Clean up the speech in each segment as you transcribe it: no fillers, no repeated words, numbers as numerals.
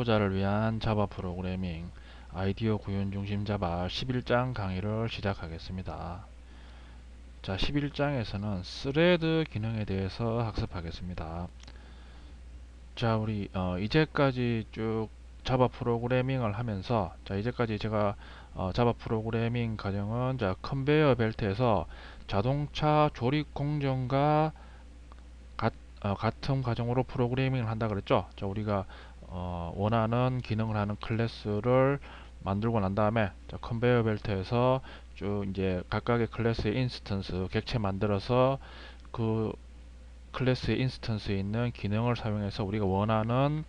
초보자를 위한 자바 프로그래밍 아이디어 구현 중심 자바 11장 강의를 시작하겠습니다. 자, 11장에서는 스레드 기능에 대해서 학습하겠습니다. 자, 우리 이제까지 쭉 자바 프로그래밍을 하면서, 자, 이제까지 제가 자바 프로그래밍 과정은, 자, 컨베이어 벨트에서 자동차 조립 공정과 같은 과정으로 프로그래밍을 한다 그랬죠. 자, 우리가 원하는 기능을 하는 클래스를 만들고 난 다음에, 자, 컨베이어 벨트에서 쭉 이제 각각의 클래스의 인스턴스 객체 만들어서 그 클래스의 인스턴스에 있는 기능을 사용해서 우리가 원하는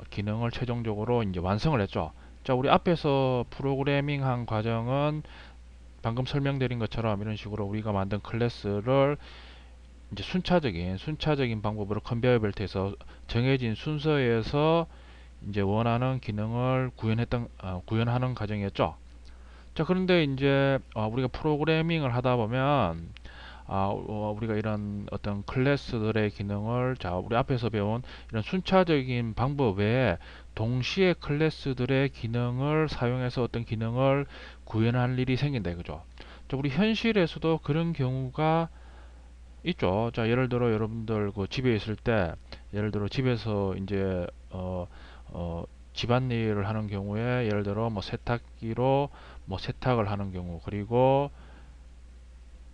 기능을 최종적으로 이제 완성을 했죠. 자, 우리 앞에서 프로그래밍 한 과정은 방금 설명드린 것처럼 이런 식으로 우리가 만든 클래스를 이제 순차적인 방법으로 컨베이어 벨트에서 정해진 순서에서 이제 원하는 기능을 구현하는 과정이었죠. 자, 그런데 이제 우리가 프로그래밍을 하다 보면 우리가 이런 어떤 클래스들의 기능을, 자, 우리 앞에서 배운 이런 순차적인 방법 외에 동시에 클래스들의 기능을 사용해서 어떤 기능을 구현할 일이 생긴다 이거죠. 자, 우리 현실에서도 그런 경우가 있죠. 자, 예를 들어 여러분들 그 집에 있을 때, 예를 들어 집에서 이제 집안일을 하는 경우에, 예를 들어 뭐 세탁기로 뭐 세탁을 하는 경우, 그리고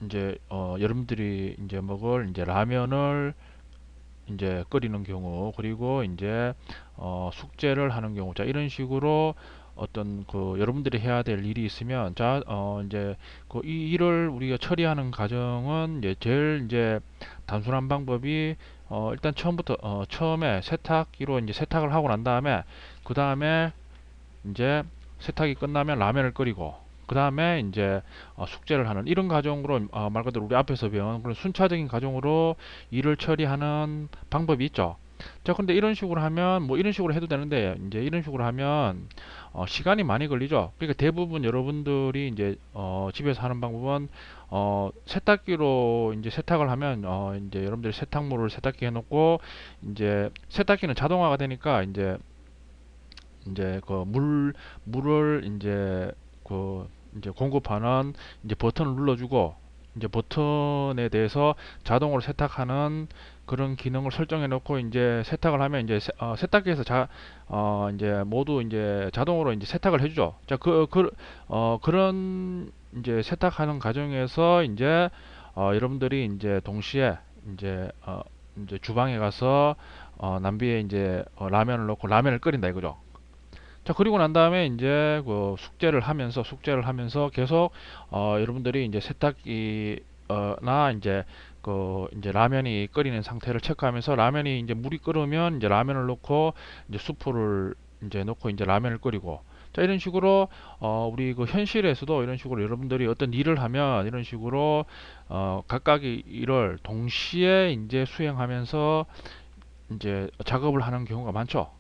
이제 여러분들이 이제 먹을 이제 라면을 이제 끓이는 경우, 그리고 이제 숙제를 하는 경우, 자, 이런 식으로 어떤 그 여러분들이 해야 될 일이 있으면, 자, 이제 그 이 일을 우리가 처리하는 과정은 이제 제일 이제 단순한 방법이, 일단 처음에 세탁기로 이제 세탁을 하고 난 다음에, 그 다음에 이제 세탁이 끝나면 라면을 끓이고, 그 다음에 이제 숙제를 하는 이런 과정으로, 말 그대로 우리 앞에서 배운 그런 순차적인 과정으로 일을 처리하는 방법이 있죠. 자, 근데 이런 식으로 하면 뭐 이런 식으로 해도 되는데, 이제 이런 식으로 하면 시간이 많이 걸리죠. 그러니까 대부분 여러분들이 이제 집에서 하는 방법은 세탁기로 이제 세탁을 하면, 이제 여러분들이 세탁물을 세탁기에 해놓고, 이제 세탁기는 자동화가 되니까 이제 그 물을 이제 공급하는 이제 버튼을 눌러주고, 이제 버튼에 대해서 자동으로 세탁하는 그런 기능을 설정해 놓고 이제 세탁을 하면, 이제 세탁기에서 이제 모두 이제 자동으로 이제 세탁을 해주죠. 자, 그런 이제 세탁하는 과정에서 이제 여러분들이 이제 동시에 이제 주방에 가서 냄비에 이제 라면을 넣고 라면을 끓인다 이거죠. 자, 그리고 난 다음에 이제 그 숙제를 하면서 계속 여러분들이 이제 세탁기 나 이제 라면이 끓이는 상태를 체크하면서, 라면이 이제 물이 끓으면 이제 라면을 넣고 이제 수프를 이제 넣고 이제 라면을 끓이고, 자, 이런 식으로 우리 그 현실에서도 이런 식으로 여러분들이 어떤 일을 하면 이런 식으로 각각의 일을 동시에 이제 수행하면서 이제 작업을 하는 경우가 많죠.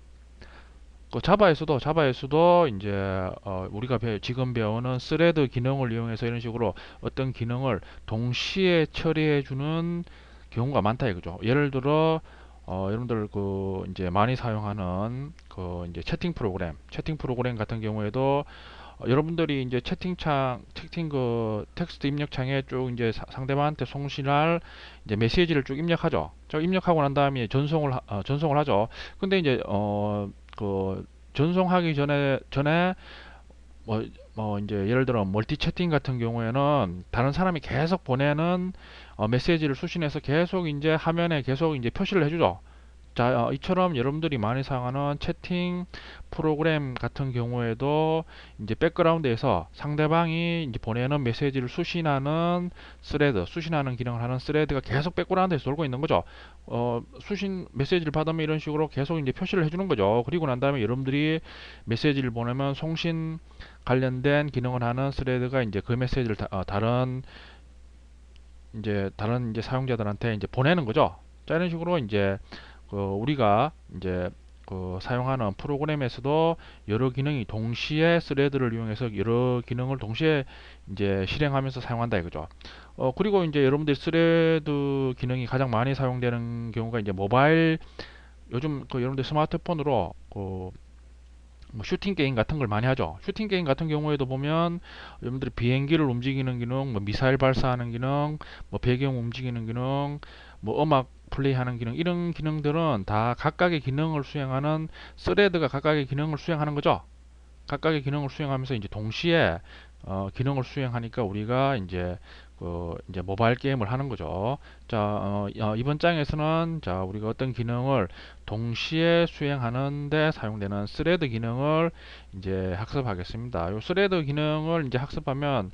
그 자바에서도 이제 우리가 지금 배우는 스레드 기능을 이용해서 이런 식으로 어떤 기능을 동시에 처리해 주는 경우가 많다 이거죠. 예를 들어 여러분들 그 이제 많이 사용하는 그 이제 채팅 프로그램 같은 경우에도 여러분들이 이제 채팅 그 텍스트 입력창에 쭉 이제 상대방한테 송신할 이제 메시지를 쭉 입력하죠. 저 입력하고 난 다음에 전송을 하죠. 근데 이제 그 전송하기 전에 뭐 이제 예를 들어 멀티 채팅 같은 경우에는 다른 사람이 계속 보내는 메시지를 수신해서 계속 이제 화면에 계속 이제 표시를 해주죠. 자, 이처럼 여러분들이 많이 사용하는 채팅 프로그램 같은 경우에도 이제 백그라운드에서 상대방이 이제 보내는 메시지를 수신하는 기능을 하는 스레드가 계속 백그라운드에서 돌고 있는 거죠. 메시지를 받으면 이런 식으로 계속 이제 표시를 해주는 거죠. 그리고 난 다음에 여러분들이 메시지를 보내면 송신 관련된 기능을 하는 스레드가 이제 그 메시지를 다른 이제 사용자들한테 이제 보내는 거죠. 자, 이런 식으로 이제 그 우리가 이제 그 사용하는 프로그램에서도 여러 기능이 동시에 스레드를 이용해서 여러 기능을 동시에 이제 실행하면서 사용한다 이거죠. 그리고 이제 여러분들 스레드 기능이 가장 많이 사용되는 경우가 이제 모바일, 요즘 그 여러분들 스마트폰으로 그 뭐 슈팅 게임 같은 걸 많이 하죠. 슈팅 게임 같은 경우에도 보면 여러분들이 비행기를 움직이는 기능, 뭐 미사일 발사하는 기능, 뭐 배경 움직이는 기능, 뭐 음악 플레이하는 기능, 이런 기능들은 다 각각의 기능을 수행하는, 스레드가 각각의 기능을 수행하는 거죠. 각각의 기능을 수행하면서 이제 동시에 기능을 수행하니까 우리가 이제 모바일 게임을 하는 거죠. 자, 이번 장에서는 자, 우리가 어떤 기능을 동시에 수행하는데 사용되는 스레드 기능을 이제 학습하겠습니다. 이 스레드 기능을 이제 학습하면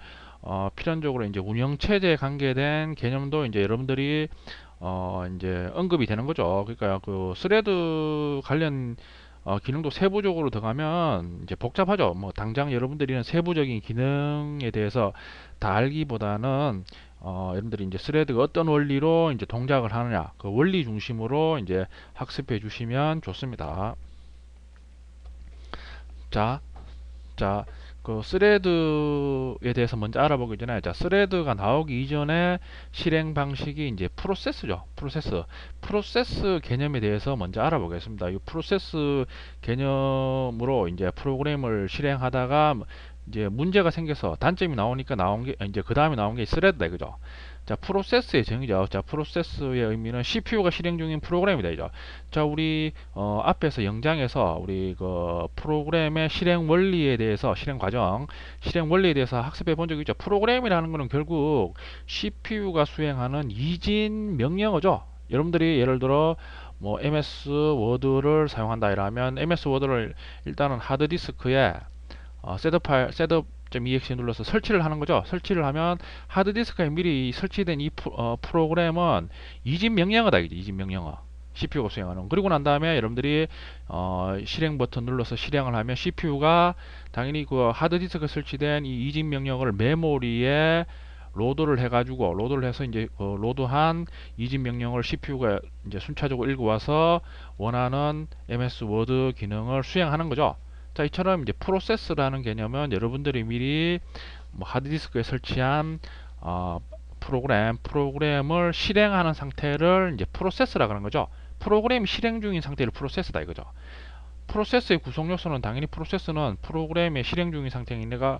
필연적으로 이제 운영 체제에 관계된 개념도 이제 여러분들이 이제 언급이 되는 거죠. 그러니까 그 스레드 관련 기능도 세부적으로 들어가면 이제 복잡하죠. 뭐 당장 여러분들이 세부적인 기능에 대해서 다 알기보다는 여러분들이 이제 스레드가 어떤 원리로 이제 동작을 하느냐, 그 원리 중심으로 이제 학습해 주시면 좋습니다. 자, 자, 그 스레드에 대해서 먼저 알아보기 전에, 자, 스레드가 나오기 이전에 실행 방식이 이제 프로세스죠. 프로세스 개념에 대해서 먼저 알아보겠습니다. 이 프로세스 개념으로 이제 프로그램을 실행하다가 이제 문제가 생겨서 단점이 나오니까 나온 게 이제 그 다음에 나온 게 스레드다 이거죠. 자, 프로세스의 정의죠. 자, 프로세스의 의미는 CPU가 실행 중인 프로그램이다 이죠. 자, 우리 앞에서 영장에서 우리 그 프로그램의 실행 원리에 대해서, 실행 과정, 실행 원리에 대해서 학습해 본 적이 있죠. 프로그램이라는 것은 결국 CPU가 수행하는 이진 명령어죠. 여러분들이 예를 들어 뭐 MS 워드를 사용한다 이러면 MS 워드를 일단은 하드디스크에 셋업 파일, 셋업.exe 눌러서 설치를 하는 거죠. 설치를 하면 하드디스크에 미리 설치된 이 프로그램은 이진 명령어다. 이진 명령어. CPU가 수행하는. 그리고 난 다음에 여러분들이 실행 버튼 눌러서 실행을 하면 CPU가 당연히 그 하드디스크에 설치된 이 이진 명령어를 메모리에 로드를 해가지고, 로드를 해서 이제 로드한 이진 명령을 CPU가 이제 순차적으로 읽어와서 원하는 MS 워드 기능을 수행하는 거죠. 자, 이처럼 이제 프로세스라는 개념은 여러분들이 미리 뭐 하드디스크에 설치한 프로그램을 실행하는 상태를 이제 프로세스라 그러는 거죠. 프로그램이 실행 중인 상태를 프로세스다 이거죠. 프로세스의 구성 요소는 당연히, 프로세스는 프로그램의 실행 중인 상태니까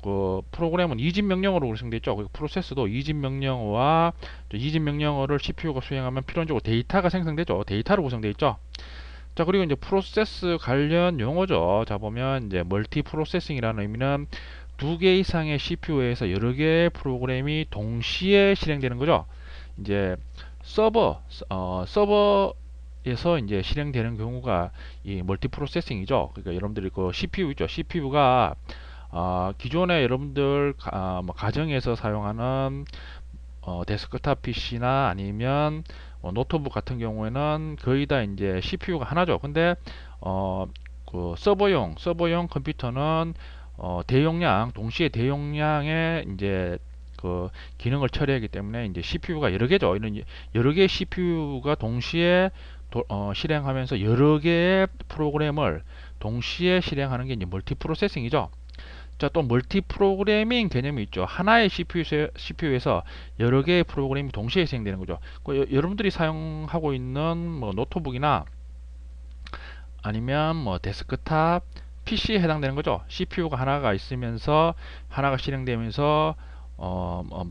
그 프로그램은 이진 명령어로 구성되어 있죠. 그리고 프로세스도 이진 명령어와 이진 명령어를 CPU가 수행하면 필연적으로 데이터가 생성되죠. 데이터로 구성되어 있죠. 자, 그리고 이제 프로세스 관련 용어죠. 자, 보면 이제 멀티 프로세싱이라는 의미는 두 개 이상의 CPU에서 여러 개의 프로그램이 동시에 실행되는 거죠. 이제 서버에서 이제 실행되는 경우가 이 멀티 프로세싱이죠. 그러니까 여러분들이 그 CPU 있죠. CPU가 기존에 여러분들 뭐 가정에서 사용하는 데스크탑 PC나 아니면 노트북 같은 경우에는 거의 다 이제 CPU가 하나죠. 근데 그 서버용 컴퓨터는 대용량, 동시에 대용량의 이제 그 기능을 처리하기 때문에 이제 CPU가 여러 개죠. 이런 여러 개의 CPU가 동시에 실행하면서 여러 개의 프로그램을 동시에 실행하는 게 이제 멀티 프로세싱이죠. 자, 또 멀티 프로그래밍 개념이 있죠. 하나의 CPU에서 여러 개의 프로그램이 동시에 실행되는 거죠. 여러분들이 사용하고 있는 뭐 노트북이나 아니면 뭐 데스크탑 PC에 해당되는 거죠. CPU가 하나가 있으면서 하나가 실행되면서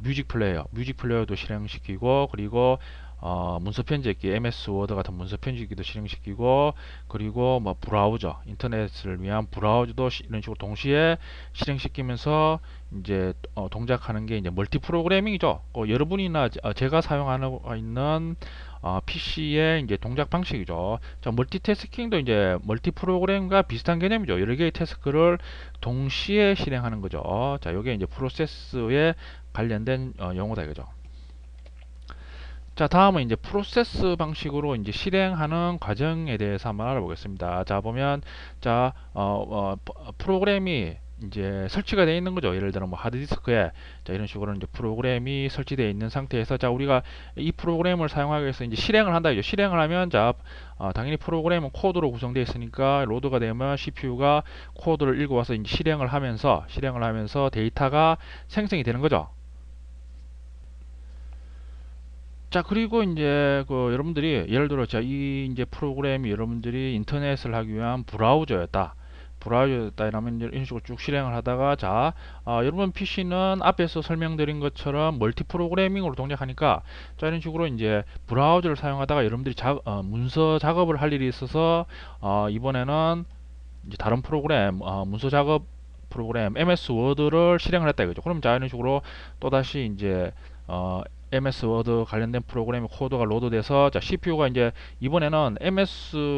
뮤직 플레이어도 실행시키고, 그리고 문서 편집기, MS 워드 같은 문서 편집기도 실행시키고, 그리고 뭐 브라우저, 인터넷을 위한 브라우저도 이런 식으로 동시에 실행시키면서 이제 동작하는 게 이제 멀티 프로그래밍이죠. 여러분이나 제가 사용하고 있는 PC의 이제 동작 방식이죠. 자, 멀티태스킹도 이제 멀티 프로그램과 비슷한 개념이죠. 여러 개의 태스크를 동시에 실행하는 거죠. 자, 이게 이제 프로세스에 관련된 용어다 이거죠. 자, 다음은 이제 프로세스 방식으로 이제 실행하는 과정에 대해서 한번 알아보겠습니다. 자, 보면 자, 프로그램이 이제 설치가 되어 있는 거죠. 예를 들어 뭐 하드디스크에 자, 이런 식으로 이제 프로그램이 설치되어 있는 상태에서 자, 우리가 이 프로그램을 사용하기 위해서 이제 실행을 한다. 이죠. 실행을 하면 자, 당연히 프로그램은 코드로 구성되어 있으니까 로드가 되면 CPU가 코드를 읽어와서 이제 실행을 하면서 데이터가 생성이 되는 거죠. 자, 그리고 이제 그 여러분들이 예를 들어 자, 이 이제 프로그램이 여러분들이 인터넷을 하기 위한 브라우저였다. 브라우저였다 이러면 이제 이런 식으로 쭉 실행을 하다가 자, 여러분 PC는 앞에서 설명드린 것처럼 멀티 프로그래밍으로 동작하니까 자, 이런 식으로 이제 브라우저를 사용하다가 여러분들이 문서 작업을 할 일이 있어서 이번에는 이제 다른 프로그램 문서 작업 프로그램 MS 워드를 실행을 했다 이거죠. 그럼 자, 이런 식으로 또다시 이제 MS 워드 관련된 프로그램의 코드가 로드돼서 자, CPU가 이제 이번에는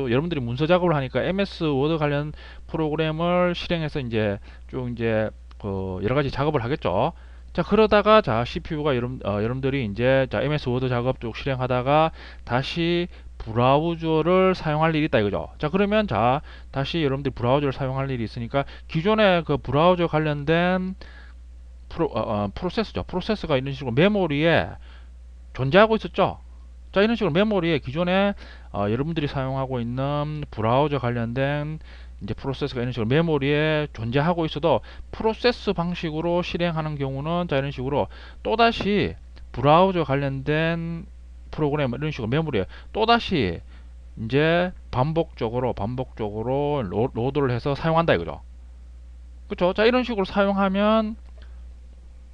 여러분들이 문서 작업을 하니까 MS 워드 관련 프로그램을 실행해서 이제 쭉 이제 그 여러 가지 작업을 하겠죠. 자, 그러다가 자, CPU가 여러분들이 이제 자, MS 워드 작업 쭉 실행하다가 다시 브라우저를 사용할 일이 있다 이거죠. 자, 그러면 자, 다시 여러분들이 브라우저를 사용할 일이 있으니까 기존에 그 브라우저 관련된 프로세스죠. 프로세스가 이런 식으로 메모리에 존재하고 있었죠. 자, 이런 식으로 메모리에 기존에 여러분들이 사용하고 있는 브라우저 관련된 이제 프로세스가 이런 식으로 메모리에 존재하고 있어도 프로세스 방식으로 실행하는 경우는 자, 이런 식으로 또다시 브라우저 관련된 프로그램 이런 식으로 메모리에 또다시 이제 반복적으로 로드를 해서 사용한다 이거죠. 그렇죠? 자, 이런 식으로 사용하면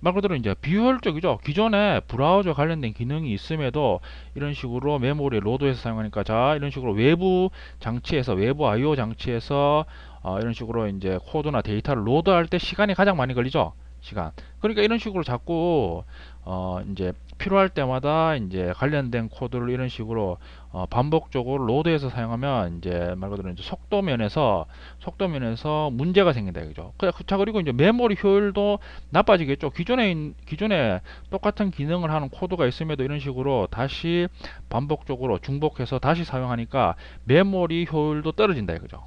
말 그대로 이제 비효율적이죠. 기존에 브라우저 관련된 기능이 있음에도 이런 식으로 메모리 로드해서 사용하니까 자, 이런 식으로 외부 I/O 장치에서 이런 식으로 이제 코드나 데이터를 로드할 때 시간이 가장 많이 걸리죠. 시간. 그러니까 이런 식으로 자꾸 이제 필요할 때마다 이제 관련된 코드를 이런 식으로 반복적으로 로드해서 사용하면 이제 말 그대로 이제 속도 면에서 문제가 생긴다 이거죠. 자, 그리고 이제 메모리 효율도 나빠지겠죠. 기존에 똑같은 기능을 하는 코드가 있음에도 이런 식으로 다시 반복적으로 중복해서 다시 사용하니까 메모리 효율도 떨어진다 이거죠.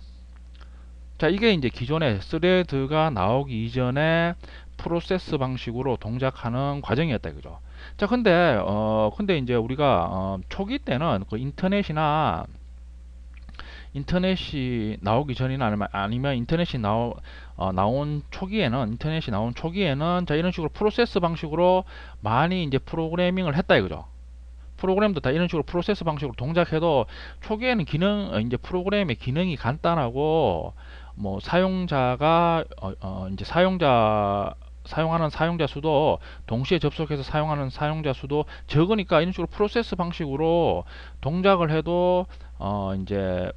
자, 이게 이제 기존에 스레드가 나오기 이전에 프로세스 방식으로 동작하는 과정이었다 이거죠. 자, 근데 이제 우리가 초기 때는 그 인터넷이 나오기 전이나 아니면 인터넷이 나온 초기에는 자, 이런 식으로 프로세스 방식으로 많이 이제 프로그래밍을 했다 이거죠. 프로그램도 다 이런 식으로 프로세스 방식으로 동작해도 초기에는 이제 프로그램의 기능이 간단하고 뭐 이제 사용하는 사용자 수도 동시에 접속해서 사용하는 사용자 수도 적으니까 이런 식으로 프로세스 방식으로 동작을 해도 이제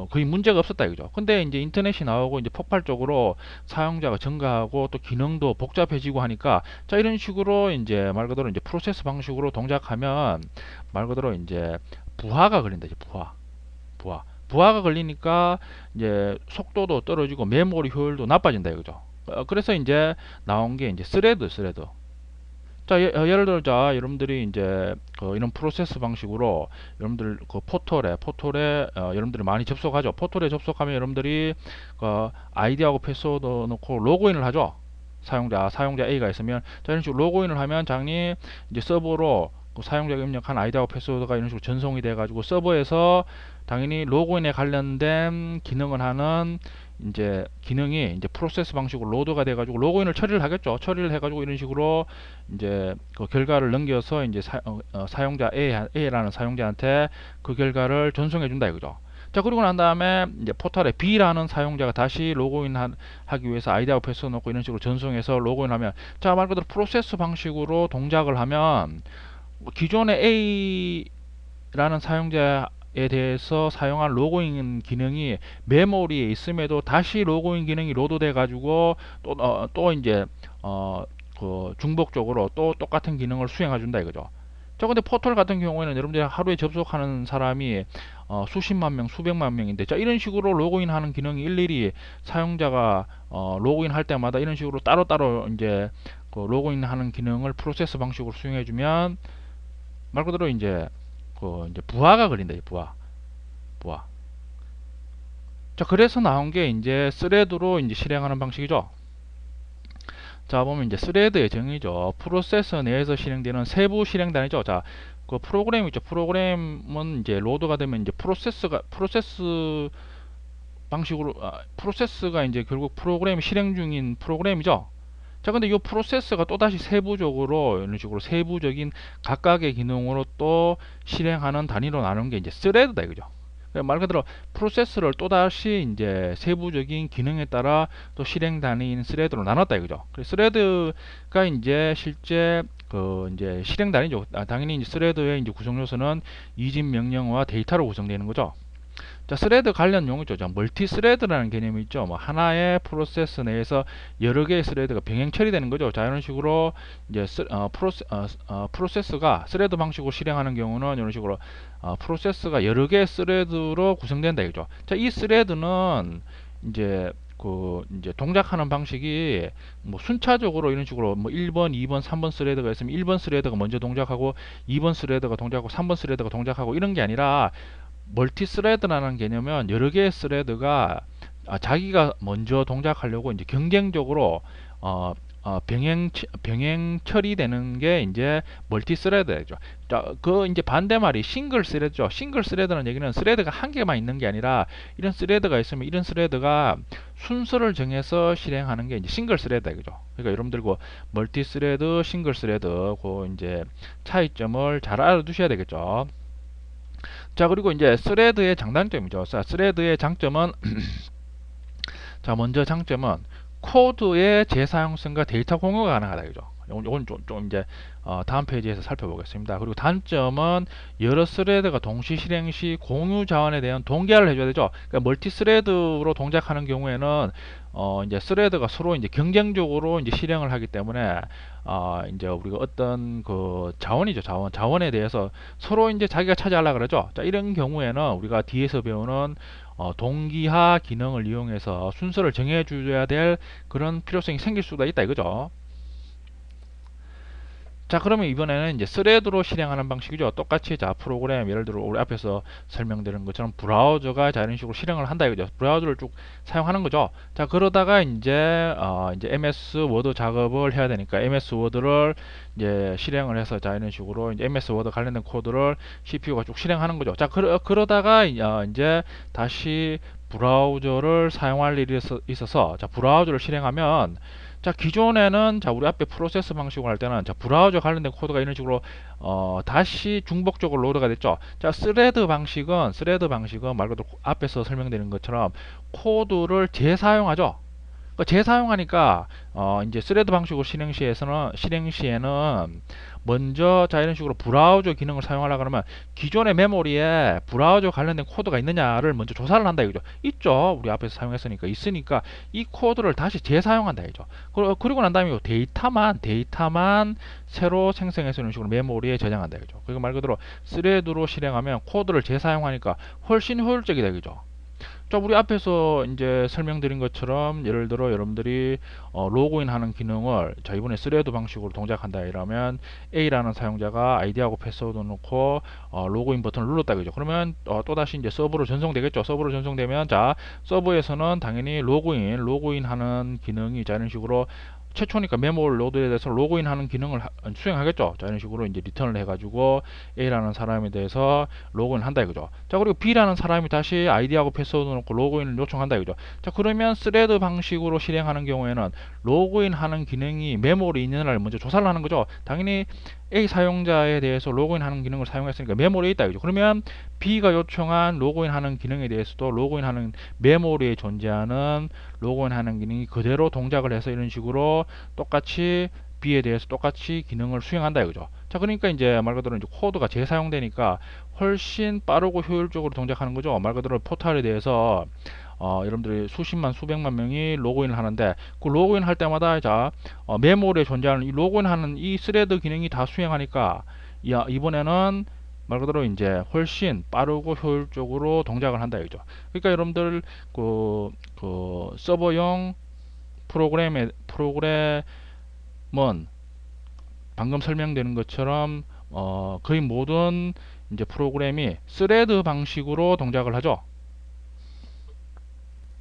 거의 문제가 없었다 이거죠. 근데 이제 인터넷이 나오고 이제 폭발적으로 사용자가 증가하고 또 기능도 복잡해지고 하니까 자, 이런 식으로 이제 말 그대로 이제 프로세스 방식으로 동작하면 말 그대로 이제 부하가 걸린다 이제 부하가 걸리니까 이제 속도도 떨어지고 메모리 효율도 나빠진다 이거죠. 그래서 이제 나온 게 이제 스레드. 자, 예를 들어, 자, 여러분들이 이제 이런 프로세스 방식으로 여러분들 그 포털에 여러분들이 많이 접속하죠. 포털에 접속하면 여러분들이 그 아이디하고 패스워드 넣고 로그인을 하죠. 사용자 A가 있으면 자, 이런 식으로 로그인을 하면 장니 이제 서버로 그 사용자가 입력한 아이디하고 패스워드가 이런 식으로 전송이 돼 가지고 서버에서 당연히 로그인에 관련된 기능을 하는 이제 기능이 이제 프로세스 방식으로 로드가 돼 가지고 로그인을 처리를 하겠죠. 처리를 해 가지고 이런 식으로 이제 그 결과를 넘겨서 이제 사용자 A라는 사용자한테 그 결과를 전송해 준다 이거죠. 자, 그리고 난 다음에 이제 포털에 B라는 사용자가 다시 로그인 하기 위해서 아이디하고 패스워드 넣고 이런 식으로 전송해서 로그인하면 자, 말 그대로 프로세스 방식으로 동작을 하면 기존의 A라는 사용자에 대해서 사용한 로그인 기능이 메모리에 있음에도 다시 로그인 기능이 로드돼 가지고 또 이제 그 중복적으로 또 똑같은 기능을 수행해 준다 이거죠. 자, 근데 포털 같은 경우에는 여러분들이 하루에 접속하는 사람이 수십만 명, 수백만 명인데 자, 이런 식으로 로그인 하는 기능이 일일이 사용자가 로그인 할 때마다 이런 식으로 따로따로 이제 그 로그인 하는 기능을 프로세스 방식으로 수행해 주면 말 그대로 이제 이제 부하가 걸린다. 부하. 자, 그래서 나온 게 이제 스레드로 이제 실행하는 방식이죠. 자, 보면 이제 스레드의 정의죠. 프로세서 내에서 실행되는 세부 실행단위죠. 자, 그 프로그램 있죠. 프로그램은 이제 로드가 되면 이제 프로세스 방식으로 프로세스가 이제 결국 프로그램이 실행 중인 프로그램이죠. 자, 근데 이 프로세스가 또다시 세부적으로 이런 식으로 세부적인 각각의 기능으로 또 실행하는 단위로 나누는 게 이제 스레드다 이거죠. 말 그대로 프로세스를 또다시 이제 세부적인 기능에 따라 또 실행 단위인 스레드로 나눴다 이거죠. 그래서 스레드가 이제 실제 그 이제 실행 단위죠. 당연히 이제 스레드의 이제 구성 요소는 이진 명령어와 데이터로 구성되는 거죠. 자, 스레드 관련 용어죠. 자, 멀티 스레드라는 개념이 있죠. 뭐 하나의 프로세스 내에서 여러 개의 스레드가 병행 처리되는 거죠. 자, 이런 식으로 이제 프로세스가 스레드 방식으로 실행하는 경우는 이런 식으로 프로세스가 여러 개의 스레드로 구성된다 이거죠. 자, 이 스레드는 이제 이제 동작하는 방식이 뭐 순차적으로 이런 식으로 뭐 1번, 2번, 3번 스레드가 있으면 1번 스레드가 먼저 동작하고 2번 스레드가 동작하고 3번 스레드가 동작하고 이런 게 아니라 멀티 스레드라는 개념은 여러 개의 스레드가 자기가 먼저 동작하려고 이제 경쟁적으로 병행 처리되는 게 이제 멀티 스레드죠. 자, 그 이제 반대말이 싱글 스레드죠. 싱글 스레드는 얘기는 스레드가 한 개만 있는 게 아니라 이런 스레드가 있으면 이런 스레드가 순서를 정해서 실행하는 게 이제 싱글 스레드다 이거죠. 그러니까 여러분들 그 멀티 스레드, 싱글 스레드 그 이제 차이점을 잘 알아두셔야 되겠죠. 자, 그리고 이제 스레드의 장단점이죠. 자, 스레드의 장점은 자, 먼저 장점은 코드의 재사용성과 데이터 공유가 가능하다 이죠. 이건 좀 이제 다음 페이지에서 살펴보겠습니다. 그리고 단점은 여러 스레드가 동시 실행 시 공유 자원에 대한 동기화를 해줘야 되죠. 그러니까 멀티 스레드로 동작하는 경우에는 이제 스레드가 서로 이제 경쟁적으로 이제 실행을 하기 때문에 이제 우리가 어떤 그 자원이죠. 자원에 대해서 서로 이제 자기가 차지하려고 그러죠. 자, 이런 경우에는 우리가 뒤에서 배우는 동기화 기능을 이용해서 순서를 정해줘야 될 그런 필요성이 생길 수가 있다 이거죠. 자, 그러면 이번에는 이제 스레드로 실행하는 방식이죠. 똑같이 자 프로그램 예를 들어 우리 앞에서 설명드린 것처럼 브라우저가 자 이런 식으로 실행을 한다 이거죠. 브라우저를 쭉 사용하는 거죠. 자, 그러다가 이제 MS 워드 작업을 해야 되니까 MS 워드를 이제 실행을 해서 자 이런 식으로 이제 MS 워드 관련된 코드를 CPU가 쭉 실행하는 거죠. 자, 그러다가 이제 다시 브라우저를 사용할 일이 있어서 자 브라우저를 실행하면 자, 기존에는 자 우리 앞에 프로세스 방식으로 할 때는 자 브라우저 관련된 코드가 이런 식으로 다시 중복적으로 로드가 됐죠. 자, 스레드 방식은 말 그대로 앞에서 설명드린 것처럼 코드를 재사용하죠. 재사용하니까 이제 스레드 방식으로 실행 시에는 먼저 자 이런 식으로 브라우저 기능을 사용하려고 하면 기존의 메모리에 브라우저 관련된 코드가 있느냐를 먼저 조사를 한다 이거죠. 있죠. 우리 앞에서 사용했으니까 있으니까 이 코드를 다시 재사용한다 이거죠. 그리고 난 다음에 데이터만 새로 생성해서 이런 식으로 메모리에 저장한다 이거죠. 그리고 말 그대로 스레드로 실행하면 코드를 재사용하니까 훨씬 효율적이다 이거죠. 자, 우리 앞에서 이제 설명드린 것처럼 예를 들어 여러분들이 로그인 하는 기능을 자 이번에 스레드 방식으로 동작한다 이러면 A라는 사용자가 아이디하고 패스워드 넣고 로그인 버튼을 눌렀다 그죠. 그러면 또다시 이제 서버로 전송되겠죠. 서버로 전송되면 자 서버에서는 당연히 로그인 하는 기능이 자 이런 식으로 최초니까 메모를 로드에 대해서 로그인 하는 기능을 수행하겠죠. 자, 이런 식으로 이제 리턴을 해가지고 A라는 사람에 대해서 로그인 한다 이거죠. 자, 그리고 B라는 사람이 다시 아이디하고 패스워드 넣고 로그인을 요청한다 이거죠. 자, 그러면 스레드 방식으로 실행하는 경우에는 로그인 하는 기능이 메모리에 있느냐를 먼저 조사를 하는 거죠. 당연히 A 사용자에 대해서 로그인 하는 기능을 사용했으니까 메모리에 있다 이거죠. 그러면 B가 요청한 로그인 하는 기능에 대해서도 로그인 하는 메모리에 존재하는 로그인 하는 기능이 그대로 동작을 해서 이런 식으로 똑같이 B에 대해서 똑같이 기능을 수행한다 이거죠. 자, 그러니까 이제 말 그대로 이제 코드가 재사용되니까 훨씬 빠르고 효율적으로 동작하는 거죠. 말 그대로 포탈에 대해서 여러분들이 수십만 수백만 명이 로그인을 하는데 그 로그인 할 때마다 자 메모리에 존재하는 이 로그인 하는 이 스레드 기능이 다 수행하니까 이번에는 말 그대로 이제 훨씬 빠르고 효율적으로 동작을 한다 이거죠. 그러니까 여러분들 서버용 프로그램은 방금 설명드린 것처럼 거의 모든 이제 프로그램이 스레드 방식으로 동작을 하죠.